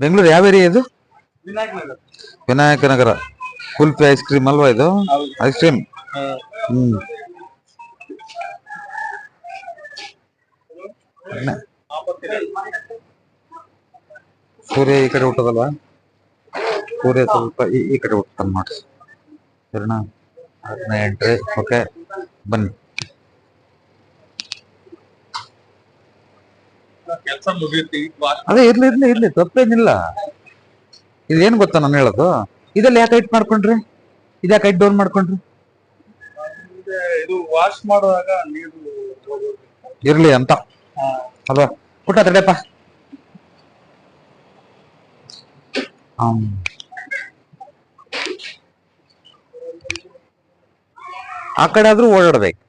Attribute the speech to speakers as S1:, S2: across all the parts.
S1: ಬೆಂಗಳೂರು ಯಾವ ಏರಿಯಾ ಇದು?
S2: ವಿನಾಯಕ್ ನಗರ್.
S1: ವಿನಾಯಕ ನಗರ. Kulfi ice cream ಅಲ್ವಾ ಇದು? Ice cream. ಸೂರ್ಯ ಈ ಕಡೆ ಹುಟ್ಟದಲ್ವಾ? ಸೂರ್ಯ ಸ್ವಲ್ಪ ಈ ಕಡೆ ಹುಟ್ಟದ ಮಾಡಿ ಸರಿನಾ? ಅದನ್ನ ಎಂಟ್ರಿ. ಓಕೆ, ಬನ್ನಿ. ಅದೇ ಇರ್ಲಿ ಇರ್ಲಿ ಇರ್ಲಿ, ತಪ್ಪೇನಿಲ್ಲ. ಇದೇನ್ ಗೊತ್ತಾ ನಾನು ಹೇಳೋದು? ಇದೆಲ್ಲ ಯಾಕೆ ಹೈಟ್ ಮಾಡ್ಕೊಂಡ್ರಿ? ಇದ್ಯಾಕೆ ಹೈಟ್ ಡೌನ್ ಮಾಡ್ಕೊಂಡ್ರಿ?
S2: ಇದು ವಾಶ್ ಮಾಡುವಾಗ ನೀರು
S1: ಇರ್ಲಿ ಅಂತ ಅಲ್ವಾ? ಪುಟ್ಟ ತಡೆಯಪ್ಪ. ಆ ಕಡೆ ಆದ್ರೂ ಓಡಾಡ್ಬೇಕು,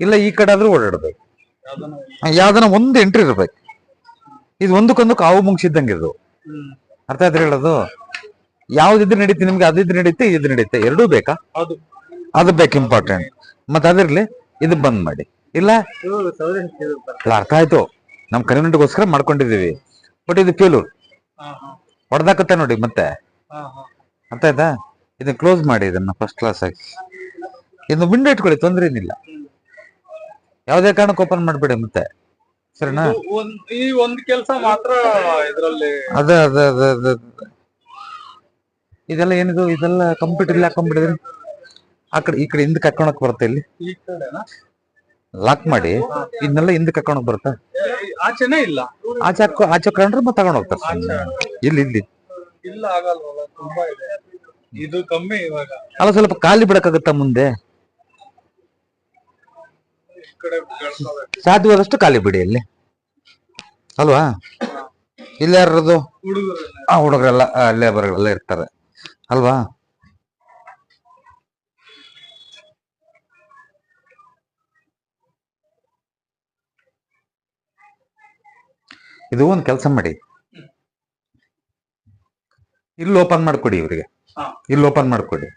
S1: ಇಲ್ಲ ಈ ಕಡೆ ಆದ್ರೂ ಓಡಾಡ್ಬೇಕು. ಯಾವ್ದನ ಒಂದು ಎಂಟ್ರಿ ಇರ್ಬೇಕು. ಇದು ಒಂದಕ್ಕೊಂದು ಕಾವು ಮುಗಿಸಿದ್ದಂಗೆ ಇದು. ಅರ್ಥ ಆಯ್ತು ಹೇಳೋದು? ಯಾವ್ದಿದ್ರೆ ನಡೀತಿ ನಿಮ್ಗೆ, ಅದಿದ್ರೆ ನಡೀತೆ, ಇದು ನಡೀತೆ, ಎರಡೂ ಬೇಕಾ? ಅದು ಬೇಕು, ಇಂಪಾರ್ಟೆಂಟ್. ಮತ್ತೆ ಅದಿರ್ಲಿ, ಇದು ಬಂದ್ ಮಾಡಿ. ಇಲ್ಲ ಅರ್ಥ ಆಯ್ತು, ನಮ್ ಕನ್ವೀನಿಯಂಟ್ಗೋಸ್ಕರ ಮಾಡ್ಕೊಂಡಿದೀವಿ. ಬಟ್ ಇದು ಫೇಲ್ಯೂರ್ ಹೊಡೆದಾಕತ್ತೆ ನೋಡಿ ಮತ್ತೆ. ಅರ್ಥ ಆಯ್ತಾ? ಇದನ್ನ ಕ್ಲೋಸ್ ಮಾಡಿ, ಇದನ್ನ ಫಸ್ಟ್ ಕ್ಲಾಸ್ ಆಗಿ ಇದನ್ನ ವಿಂಡೋ ಇಟ್ಕೊಳ್ಳಿ, ತೊಂದ್ರೆ ಏನಿಲ್ಲ. ಯಾವ್ದೇ ಕಾರಣಕ್ಕೆ ಓಪನ್ ಮಾಡ್ಬೇಡಿ ಮತ್ತೆ, ಸರಿನಾ?
S2: ಈ ಒಂದ್ ಕೆಲಸ ಮಾತ್ರ ಇದರಲ್ಲಿ.
S1: ಅದ ಇದೆಲ್ಲ ಏನಿದು? ಇದೆಲ್ಲ ಕಂಪ್ಯೂಟರ್ ಇಲ್ಲ, ಕಂಪ್ಯೂಟರ್ ಆ ಕಡೆ ಈ ಕಡೆ ಹಿಂದಕ್ಕೆ ಹಾಕೋಣಕ್ ಬರುತ್ತೆ. ಇಲ್ಲಿ ಲಾಕ್ ಮಾಡಿ ಇದನ್ನೆಲ್ಲ ಹಿಂದಕ್ಕೆ ಹಾಕೋಣಕ್ ಬರುತ್ತಾ?
S2: ಆಚೆನೇ ಇಲ್ಲ,
S1: ಆಚೆ ಹಾಕೊಂಡ್ರೆ ಮತ್ತೆ ತಗೊಂಡ್ ಹೋಗ್ತಾರೆ. ಇಲ್ಲಿ ಇಲ್ಲಿ
S2: ಇಲ್ಲ, ಆಗಲ್ವಲ್ಲ, ತುಂಬಾ ಇದೆ. ಇದು ಕಮ್ಮಿ ಇವಾಗ.
S1: ಅಲ್ಲ, ಸ್ವಲ್ಪ ಖಾಲಿ ಬಿಡಕ್ಕಾಗತ್ತಾ ಮುಂದೆ? ಸಾಧ್ಯವಾದಷ್ಟು ಖಾಲಿ ಬಿಡಿ ಇಲ್ಲಿ, ಅಲ್ವಾ? ಇಲ್ಲಿ ಯಾರದು? ಹುಡುಗರೆಲ್ಲ ಲೇಬರ್ಗಳೆಲ್ಲ ಇರ್ತಾರೆ ಅಲ್ವಾ? ಇದು ಒಂದು ಕೆಲಸ ಮಾಡಿ, ಇಲ್ಲಿ ಓಪನ್ ಮಾಡ್ಕೊಡಿ ಇವ್ರಿಗೆ. ಇಲ್ಲಿ ಓಪನ್ ಮಾಡ್ಕೊಡಿ,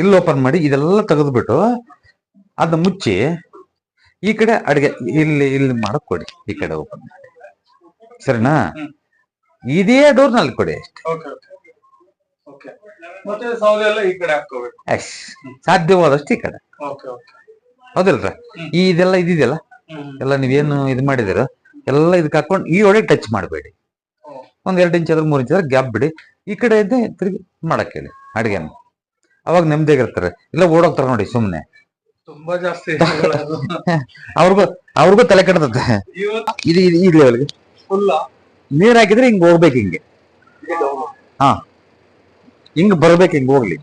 S1: ಇಲ್ಲಿ ಓಪನ್ ಮಾಡಿ ಇದೆಲ್ಲ ತೆಗೆದ್ಬಿಟ್ಟು ಅದನ್ನ ಮುಚ್ಚಿ ಈ ಕಡೆ ಅಡಿಗೆ ಇಲ್ಲಿ ಇಲ್ಲಿ ಮಾಡಕ್ ಕೊಡಿ. ಈ ಕಡೆ ಓಪನ್ ಮಾಡಿ, ಸರಿನಾ? ಇದೇ ಡೋರ್ ನಲ್ಲಿ ಕೊಡಿ ಅಷ್ಟೇ. ಸಾಧ್ಯವಾದಷ್ಟು ಈ ಕಡೆ, ಹೌದಿಲ್ರ? ಇದೆಲ್ಲ ಇದೆಯಲ್ಲ ಎಲ್ಲ ನೀವೇನು ಇದು ಮಾಡಿದಿರ ಎಲ್ಲ ಇದಕ್ಕೆ ಹಾಕೊಂಡು ಈ ಒಳಗೆ ಟಚ್ ಮಾಡಬೇಡಿ. ಒಂದ್ 2 ಇಂಚ್ ಆದ್ರೆ 3 ಇಂಚ್ ಆದ್ರೆ ಗ್ಯಾಪ್ ಬಿಡಿ. ಈ ಕಡೆ ಇದ್ದೆ ತಿರುಗಿ ಮಾಡಕ್ ಹೇಳಿ ಅಡಿಗೆನ. ಅವಾಗ ನೆಮ್ಮದಿಯಾಗಿರ್ತಾರೆ. ಇಲ್ಲ ಓಡೋಗ್ತಾರ ನೋಡಿ ಸುಮ್ನೆ.
S2: ತುಂಬಾ ಜಾಸ್ತಿ
S1: ಅವ್ರಿಗೂ ತಲೆ ಕೆಡ್ತದೆ. ಇದು ಈ ಲೆವೆಲ್ಗೆ ನೀರ್ ಹಾಕಿದ್ರೆ ಹಿಂಗ್ ಹೋಗ್ಬೇಕು, ಹಿಂಗೆ ಹಿಂಗ್ ಬರ್ಬೇಕು, ಹಿಂಗ್ ಹೋಗ್ಲಿ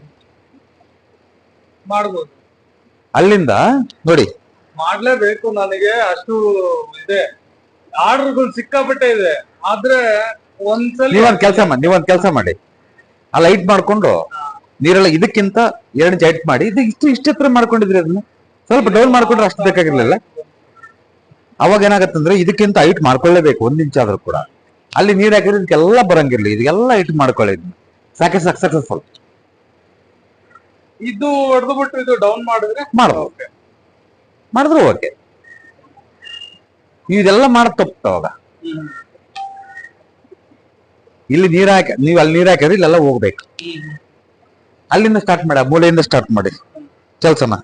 S2: ಮಾಡ್ಬೋದು.
S1: ಅಲ್ಲಿಂದ ನೋಡಿ
S2: ಮಾಡ್ಲೇಬೇಕು. ನನಗೆ ಅಷ್ಟು ಇದೆ, ಆರ್ಡರ್ಗಳು ಸಿಕ್ಕಾಪಟ್ಟೆ ಇದೆ. ಆದ್ರೆ ಒಂದ್ಸಲ
S1: ನೀವೊಂದ್ ಕೆಲಸ ಮಾಡಿ, ಆ ಲೈಟ್ ಮಾಡ್ಕೊಂಡು ನೀರೆಲ್ಲ ಇದಕ್ಕಿಂತ 2 ಇಂಚ್ ಹೈಟ್ ಮಾಡಿ. ಇದು ಇಷ್ಟ ಹತ್ರ ಮಾಡ್ಕೊಂಡಿದ್ರಿ, ಅದನ್ನ ಸ್ವಲ್ಪ ಡೌನ್ ಮಾಡ್ಕೊಂಡ್ರೆ ಅಷ್ಟು ಬೇಕಾಗಿರ್ಲಿಲ್ಲ. ಅವಾಗ ಏನಾಗತ್ತಂದ್ರೆ ಇದಕ್ಕಿಂತ ಹೈಟ್ ಮಾಡ್ಕೊಳ್ಳೇಬೇಕು, 1 ಇಂಚ್ ಆದ್ರೂ ಕೂಡ. ಅಲ್ಲಿ ನೀರ್ ಹಾಕಿದ್ರೆ ಇದಕ್ಕೆಲ್ಲ ಬರಂಗಿರ್ಲಿ, ಇದಕ್ಕೆಲ್ಲ ಹೈಟ್ ಮಾಡ್ಕೊಳ್ಳಿ. ಸಾಕೆ ಸಕ್ಸಸ್ಫುಲ್.
S2: ಇದು ಹೊಡೆದು ಬಿಟ್ಟು ಇದು ಡೌನ್ ಮಾಡಿದ್ರೆ
S1: ಮಾಡಿದ್ರು ಓಕೆ. ಇದೆಲ್ಲ ಮಾಡಕ್ ತಪ್ಪು. ಅವಾಗ ಇಲ್ಲಿ ನೀರ್ ಹಾಕಿ, ನೀವು ಅಲ್ಲಿ ನೀರ್ ಹಾಕಿದ್ರೆ ಇಲ್ಲೆಲ್ಲ ಹೋಗ್ಬೇಕು. ಅಲ್ಲಿಂದ ಸ್ಟಾರ್ಟ್ ಮಾಡಿ, ಆ ಮೂಲೆಯಿಂದ ಸ್ಟಾರ್ಟ್ ಮಾಡಿ ಕೆಲ್ಸನ.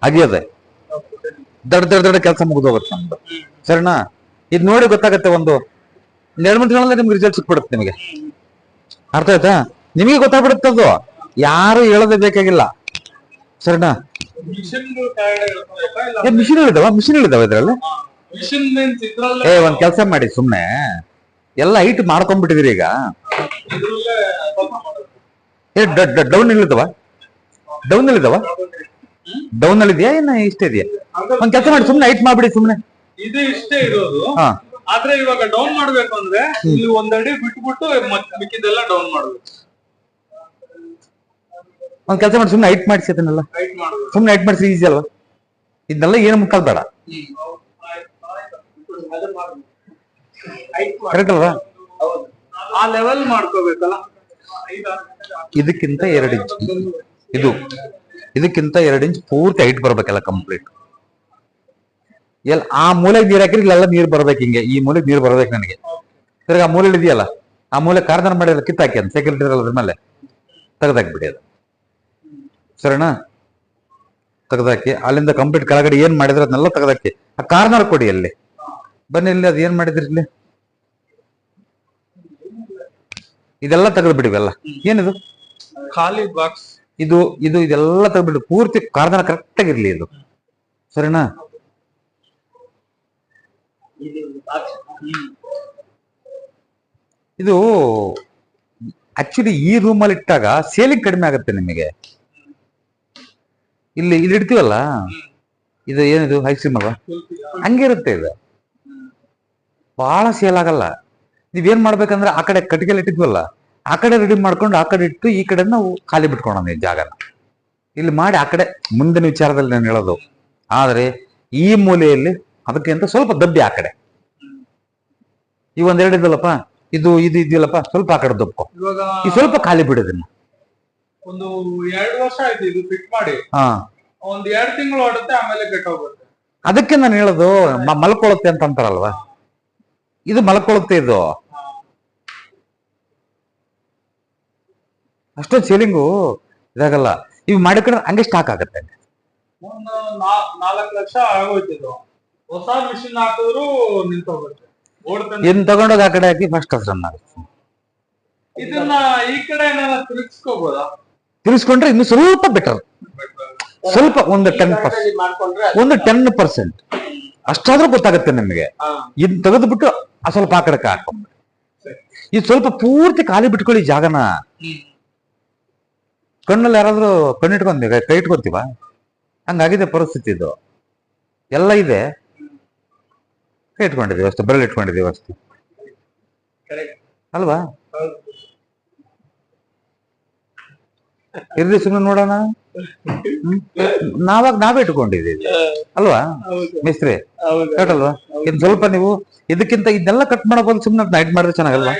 S1: ಅಗಿಯೋದೆ ದೊಡ್ಡ ಕೆಲಸ ಮುಗಿದೋಗುತ್ತೆ ನಮ್ದು, ಸರಿನಾ? ಇದ್ ನೋಡಿ ಗೊತ್ತಾಗತ್ತೆ. ಒಂದು 2 ಮಿನಿಟ್ಗಳಲ್ಲಿ ನಿಮ್ಗೆ ರಿಸಲ್ಟ್ ಸಿಕ್ಬಿಡುತ್ತೆ ನಿಮಗೆ. ಅರ್ಥ ಆಯ್ತಾ? ನಿಮಗೆ ಗೊತ್ತಾಗ್ಬಿಡುತ್ತೆ. ಅದು ಯಾರು ಹೇಳೋದೇ ಬೇಕಾಗಿಲ್ಲ, ಸರಿನಾ? ಮಿಷಿನ್ ಇದಾವ ಇದ್ರಲ್ಲಿ. ಒಂದ್ ಕೆಲಸ ಮಾಡಿ, ಸುಮ್ನೆ ಎಲ್ಲ ಹೈಟ್ ಮಾಡ್ಕೊಂಡ್ಬಿಟ್ಟಿದಿರಿ. ಈಗ ಡೌನ್ ಇಲ್ಲಿದಾವ, ಡೌನ್ ಅಲ್ಲಿ ಇದೆಯಾ, ಏನ ಇಷ್ಟೇ ಇದೆಯಾ? ಒಂದ್ ಕೆಲಸ ಮಾಡಿ, ಸುಮ್ನೆ ಹೈಟ್ ಮಾಡ್ಬಿಡಿ. ಸುಮ್ನೆ
S2: ಇದು ಇಷ್ಟೇ ಇರೋದು. ಆದ್ರೆ ಇವಾಗ ಡೌನ್ ಮಾಡ್ಬೇಕು ಅಂದ್ರೆ ಇಲ್ಲಿ 1 ಅಡಿ ಬಿಟ್ಬಿಟ್ಟು ಮಿಕ್ಕಿದೆಲ್ಲ ಡೌನ್ ಮಾಡ್ಬೇಕು.
S1: ಒಂದ್ ಕೆಲಸ ಮಾಡಿ, ಸುಮ್ನೆ ಹೈಟ್ ಮಾಡಿಸಿ. ಅದನ್ನೆಲ್ಲ ಸುಮ್ನೆ ಹೈಟ್ ಮಾಡಿಸಿ, ಈಸಿ ಅಲ್ವಾ? ಇದನ್ನೆಲ್ಲ ಏನು ಮುಕ್ಕಲ್ ಬೇಡ, ಕರೆಕ್ಟ್ ಅಲ್ವಾ?
S2: ಆ ಲೆವೆಲ್ ಮಾಡ್ಕೋಬೇಕಲ್ಲ.
S1: ಇದಕ್ಕಿಂತ 2 ಇಂಚ್, ಇದಕ್ಕಿಂತ 2 ಇಂಚ್ ಪೂರ್ತಿ ಹೈಟ್ ಬರ್ಬೇಕಲ್ಲ, ಕಂಪ್ಲೀಟ್. ಆ ಮೂಲೆಗೆ ನೀರ್ ಹಾಕಿದ್ರೆ ಇಲ್ಲೆಲ್ಲ ನೀರ್ ಬರ್ಬೇಕು. ಹಿಂಗೆ ಈ ಮೂಲೆಗೆ ನೀರ್ ಬರ್ಬೇಕು ನನಗೆ. ತಿರ್ಗಿ ಆ ಮೂಲೆ ಇದೆಯಲ್ಲ, ಆ ಮೂಲೆ ಕಾರ್ದನ ಮಾಡಿದ್ರೆ ಕಿತ್ತಾಕಿ ಅಂತ ಸೈಕಲ್ ಇರಲ್ಲ ಅದ್ರ ಮೇಲೆ ತೆಗೆದಾಕ್ಬಿಡಿ ಅದು. ಸರಿನಾ? ತೆಗೆದಾಕಿ ಅಲ್ಲಿಂದ ಕಂಪ್ಲೀಟ್ ಕೆಳಗಡೆ ಏನ್ ಮಾಡಿದ್ರೆ ಅದನ್ನೆಲ್ಲ ತೆಗೆದಾಕಿ ಆ ಕಾರ್ನರ್ ಕೊಡಿ ಅಲ್ಲಿ. ಬನ್ನಿ ಇಲ್ಲಿ ಅದು ಏನ್ ಮಾಡಿದ್ರಿ ಇಲ್ಲಿ, ಇದೆಲ್ಲ ತೆಗೆದು ಬಿಡಿವೆಲ್ಲ. ಏನಿದು
S2: ಖಾಲಿ ಬಾಕ್ಸ್,
S1: ಇದು ಇದು ಇದೆಲ್ಲ ತೆಗೆದ್ಬಿಟ್ಟು ಪೂರ್ತಿ ಕಾರ್ದನ ಕರೆಕ್ಟ್ ಆಗಿರ್ಲಿ ಇದು. ಸರಿನಾ? ಇದು ಆಕ್ಚುಲಿ ಈ ರೂಮಲ್ಲಿ ಇಟ್ಟಾಗ ಸೇಲಿಂಗ್ ಕಡಿಮೆ ಆಗುತ್ತೆ ನಿಮಗೆ. ಇಲ್ಲಿ ಇಲ್ಲಿ ಇಡ್ತೀವಲ್ಲ, ಇದು ಏನಿದು ಐಸ್ ಕ್ರೀಮ್ ಅಲ್ವಾ, ಹಂಗಿರುತ್ತೆ ಇದು, ಬಹಳ ಸೇಲ್ ಆಗಲ್ಲ. ನೀವೇನ್ ಮಾಡ್ಬೇಕಂದ್ರೆ ಆ ಕಡೆ ಕಟ್ಟಿಗೆಲ್ ಇಟ್ಟಿದ್ವಲ್ಲ, ಆ ಕಡೆ ರೆಡಿ ಮಾಡ್ಕೊಂಡು ಆ ಕಡೆ ಇಟ್ಟು ಈ ಕಡೆ ನಾವು ಖಾಲಿ ಬಿಟ್ಕೊಳೋಣ ಈ ಜಾಗನ. ಇಲ್ಲಿ ಮಾಡಿ ಆ ಕಡೆ ಮುಂದಿನ ವಿಚಾರದಲ್ಲಿ ನಾನು ಹೇಳೋದು. ಆದ್ರೆ ಈ ಮೂಲೆಯಲ್ಲಿ ಅದಕ್ಕಿಂತ ಸ್ವಲ್ಪ ದಬ್ಬಿ ಆ ಕಡೆ. ಈ ಒಂದೆರಡು ಇದ್ದಲ್ಲಪ್ಪ, ಇದು ಇದು ಇದೆಯಲ್ಲಪ್ಪ, ಸ್ವಲ್ಪ ಆ ಕಡೆ ದಬ್ಬಕೊ.
S2: ಇವಾಗ
S1: ಈ ಸ್ವಲ್ಪ ಖಾಲಿ ಬಿಡೋದನ್ನ.
S2: ಒಂದು 2 ವರ್ಷ ಆಯ್ತು ಇದು ಫಿಟ್ ಮಾಡಿ.
S1: ಹಾ,
S2: ಒಂದ್ 2 ತಿಂಗಳು ಓಡುತ್ತೆ, ಆಮೇಲೆ ಕೆಟ್ಟೋಗುತ್ತೆ.
S1: ಅದಕ್ಕೆ ನಾನು ಹೇಳೋದು ಮಲ್ಕೊಳ್ಳುತ್ತೆ ಅಂತ ಅಂತಾರಲ್ವಾ, ಇದು ಮಲ್ಕೊಳ್ಳುತ್ತೆ. ಇದು ಅಷ್ಟೊಂದು ಸೇಲಿಂಗು ಇದಾಗಲ್ಲ. ಇವು ಮಾಡಿಕೊಂಡ್ರೆ ಹಂಗೆ ಸ್ಟಾಕ್ ಆಗುತ್ತೆ.
S2: ಒಂದು 4 ಲಕ್ಷ ಆಗೋಯ್ತಿದ್ದು. ಹೊಸ ಮಿಷಿನ್ ಹಾಕಿದ್ರು ನಿಂತೋಗುತ್ತೆ, ಓಡ್ತಾನೆ.
S1: ಇನ್ ತಗೊಂಡೋಗಿ ಆ ಕಡೆ ಹಾಕಿ ಫಸ್ಟ್ ರನ್ ಆಗುತ್ತೆ.
S2: ಇದನ್ನ ಈ ಕಡೆ ಏನಾರ ತಿರುಗಿಸ್ಕೋಬೋದಾ?
S1: ತಿರ್ಸ್ಕೊಂಡ್ರೆ ಇನ್ನು ಸ್ವಲ್ಪ ಬೆಟರ್, ಸ್ವಲ್ಪ ಒಂದು 10%, ಒಂದು 10% ಅಷ್ಟಾದ್ರೂ ಗೊತ್ತಾಗುತ್ತೆ ನಿಮಗೆ. ಇದ್ ತೆಗೆದ್ಬಿಟ್ಟು ಆ ಸ್ವಲ್ಪ ಆ ಕಡೆ ಹಾಕೊಂಡ್ರೆ, ಇದು ಸ್ವಲ್ಪ ಪೂರ್ತಿ ಖಾಲಿ ಬಿಟ್ಕೊಳ್ಳಿ ಜಾಗನ. ಕಣ್ಣಲ್ಲಿ ಯಾರಾದ್ರೂ ಕಣ್ಣಿಟ್ಕೊಂತೀವಿ, ಕೈ ಇಟ್ಕೊಂತೀವ, ಹಂಗಾಗಿದೆ ಪರಿಸ್ಥಿತಿ. ಇದು ಎಲ್ಲ ಇದೆ, ಕೈ ಇಟ್ಕೊಂಡಿದೀವಿ ಅಷ್ಟೇ, ಬೆರಳು ಇಟ್ಕೊಂಡಿದೀವಿ ಅಷ್ಟೇ ಅಲ್ವಾ? ಇರ್ಲಿ ಸುಮ್ಮನೆ ನೋಡೋಣ. ನಾವೇ ಇಟ್ಕೊಂಡಿದ್ದೀವಿ ಅಲ್ವಾ ಮಿಸ್ತ್ರಿ, ಕರೆಕ್ಟ್ ಇನ್ ಸ್ವಲ್ಪ ನೀವು ಇದಕ್ಕಿಂತ ಇದನ್ನೆಲ್ಲ ಕಟ್ ಮಾಡಬಹುದು. ಸುಮ್ನೆ ನೈಟ್ ಮಾಡಿದ್ರೆ ಚೆನ್ನಾಗಲ್ವಾ?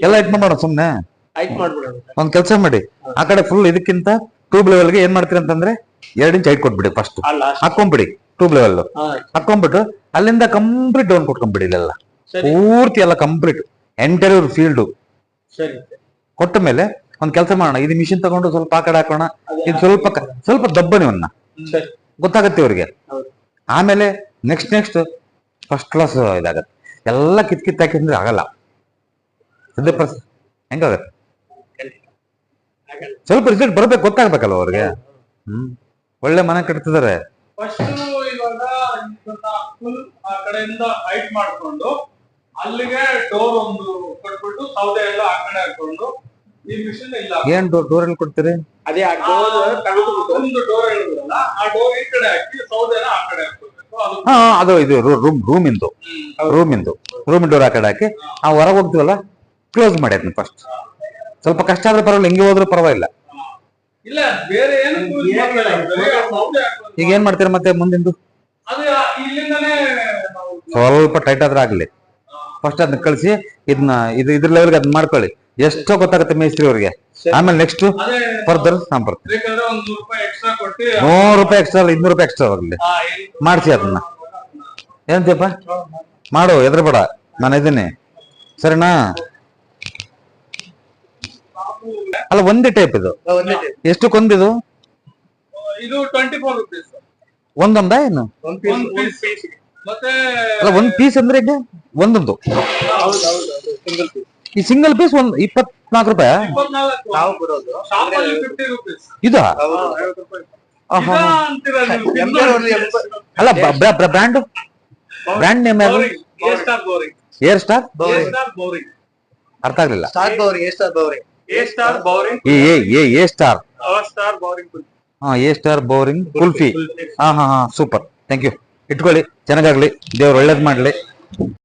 S1: ಎಲ್ಲ ಹೈಟ್ ಮಾಡೋಣ ಸುಮ್ನೆ. ಒಂದ್ ಕೆಲಸ ಮಾಡಿ, ಆ ಕಡೆ ಫುಲ್ ಇದಕ್ಕಿಂತ ಟ್ಯೂಬ್ ಲೆವೆಲ್ಗೆ ಏನ್ ಮಾಡ್ತೀರಿ ಅಂತಂದ್ರೆ 2 ಇಂಚ್ ಹೈಟ್ ಕೊಟ್ಬಿಡಿ. ಫಸ್ಟ್ ಹಾಕೊಂಡ್ಬಿಡಿ, ಟ್ಯೂಬ್ ಲೆವೆಲ್ ಹಾಕೊಂಡ್ಬಿಟ್ಟು ಅಲ್ಲಿಂದ ಕಂಪ್ಲೀಟ್ ಡೌನ್ ಕೊಟ್ಕೊಂಡ್ಬಿಡಿ. ಇಲ್ಲೆಲ್ಲ ಪೂರ್ತಿ ಎಲ್ಲ ಕಂಪ್ಲೀಟ್ ಎಂಟೈರ್ ಫೀಲ್ಡ್ ಕೊಟ್ಟ ಮೇಲೆ ಒಂದ್ ಕೆಲಸ ಮಾಡೋಣ, ಇದು ಮಿಷಿನ್ ತಗೊಂಡು ಸ್ವಲ್ಪ ಆ ಕಡೆ ಹಾಕೋಣ. ಇದು ಸ್ವಲ್ಪ ದಬ್ಬನಿವನ್ನ ಗೊತ್ತಾಗತ್ತೆ ಇವ್ರಿಗೆ. ಆಮೇಲೆ ನೆಕ್ಸ್ಟ್ ಫಸ್ಟ್ ಕ್ಲಾಸ್ ಇದಾಗತ್ತೆ. ಎಲ್ಲ ಕಿತ್ತಾಕಿದ್ರೆ ಆಗಲ್ಲ. ಹೆಂಗಾಗತ್ತೆ? ಸ್ವಲ್ಪ ರಿಸಲ್ಟ್ ಬರ್ಬೇಕು, ಗೊತ್ತಾಗ್ಬೇಕಲ್ಲ ಅವ್ರಿಗೆ. ಒಳ್ಳೆ ಮನೆ ಕಟ್ತಿದಾರೆ.
S2: ಫಸ್ಟ್ ಇವಾಗ ಫುಲ್ ಆ ಕಡೆಯಿಂದ ಹೈಟ್ ಮಾಡ್ಕೊಂಡು ಅಲ್ಲಿಗೆ ಡೋರ್ ಒಂದು ಕೊಟ್ಬಿಟ್ಟು ಸೌದೆ ಎಲ್ಲ ಆ ಕಡೆ ಹಾಕೊಂಡು ಈ ಮಿಷನ್ ಇಲ್ಲ.
S1: ಏನ್ ಡೋರ್ ಎಲ್ಲಿ ಕೊಡ್ತೀರಿ?
S2: ಅದೇ ಒಂದು ಡೋರ್ ಹೇಳಿದ್ರಲ್ಲ, ಆ ಡೋರ್ ಈ ಕಡೆ ಹಾಕಿ ಸೌದೆನ ಆ ಕಡೆ ಹಾಕ್ಬೇಕು.
S1: ಹಾ, ಅದು ಇದು ರೂಮಿಂದು ಡೋರ್ ಆ ಕಡೆ ಹಾಕಿ ಆ ಹೊರಗೆ ಹೋಗ್ತೀವಲ್ಲ ಕ್ಲೋಸ್ ಮಾಡಿ ಅದನ್ನ ಫಸ್ಟ್. ಸ್ವಲ್ಪ ಕಷ್ಟ ಆದ್ರೆ ಪರವಾಗಿಲ್ಲ, ಹೆಂಗೆ ಹೋದ್ರೂ ಪರವಾಗಿಲ್ಲ.
S2: ಇಲ್ಲ ಬೇರೆ ಏನು
S1: ಈಗ ಏನ್ ಮಾಡ್ತೀರಾ ಮತ್ತೆ ಮುಂದಿಂದು?
S2: ಅದೇ ಇಲ್ಲಿಂದನೇ
S1: ಸ್ವಲ್ಪ ಟೈಟ್ ಆದ್ರೆ ಆಗ್ಲಿ. ಫಸ್ಟ್ ಅದನ್ನ ಕಳಿಸಿ ಇದನ್ನ ಇದ್ರ ಲೆವೆಲ್ಗೆ ಅದನ್ನ ಮಾಡ್ಕೊಳ್ಳಿ. ಎಷ್ಟೋ ಗೊತ್ತಾಗುತ್ತೆ ಮೇಸ್ತ್ರಿ ಅವ್ರಿಗೆ. ಆಮೇಲೆ ನೆಕ್ಸ್ಟ್ ಫರ್ದರ್ ಬರ್ತೀವಿ. ₹100 ಎಕ್ಸ್ಟ್ರಾ ಅಲ್ಲ, ₹200 ಎಕ್ಸ್ಟ್ರಾ ಆಗಲಿ ಮಾಡಿಸಿ ಅದನ್ನ. ಏನಂತೀಯಪ್ಪ? ಮಾಡು, ಹೆದರ್ಬೇಡ, ನಾನು ಇದ್ದೀನಿ. ಸರಿನಾ? ಅಲ್ಲ, ಒಂದೇ ಟೈಪ್ ಇದು. ಎಷ್ಟಕ್ಕೊಂದಿದು?
S2: ಇದು 24 ರೂಪೀಸ್
S1: ಒಂದೊಂದ ಏನು?
S2: ಮತ್ತೆ
S1: ಅಲ್ಲ, ಒಂದ್ ಪೀಸ್ ಅಂದ್ರೆ ಈಗ ಒಂದೊಂದು. ಈ ಸಿಂಗಲ್ ಪೀಸ್ ಒಂದು ₹24. ಇದಾ? ಅಲ್ಲ, ಬ್ರ್ಯಾಂಡ್ ನೇಮ್ ಯಾರು? Air star. ಅರ್ಥ ಆಗ್ಲಿಲ್ಲ. A star boring kulfi. ಹಾ, ಸೂಪರ್, ಥ್ಯಾಂಕ್ ಯು. ಇಟ್ಕೊಳ್ಳಿ, ಚೆನ್ನಾಗಾಗ್ಲಿ, ದೇವ್ರು ಒಳ್ಳೇದ್ ಮಾಡ್ಲಿ.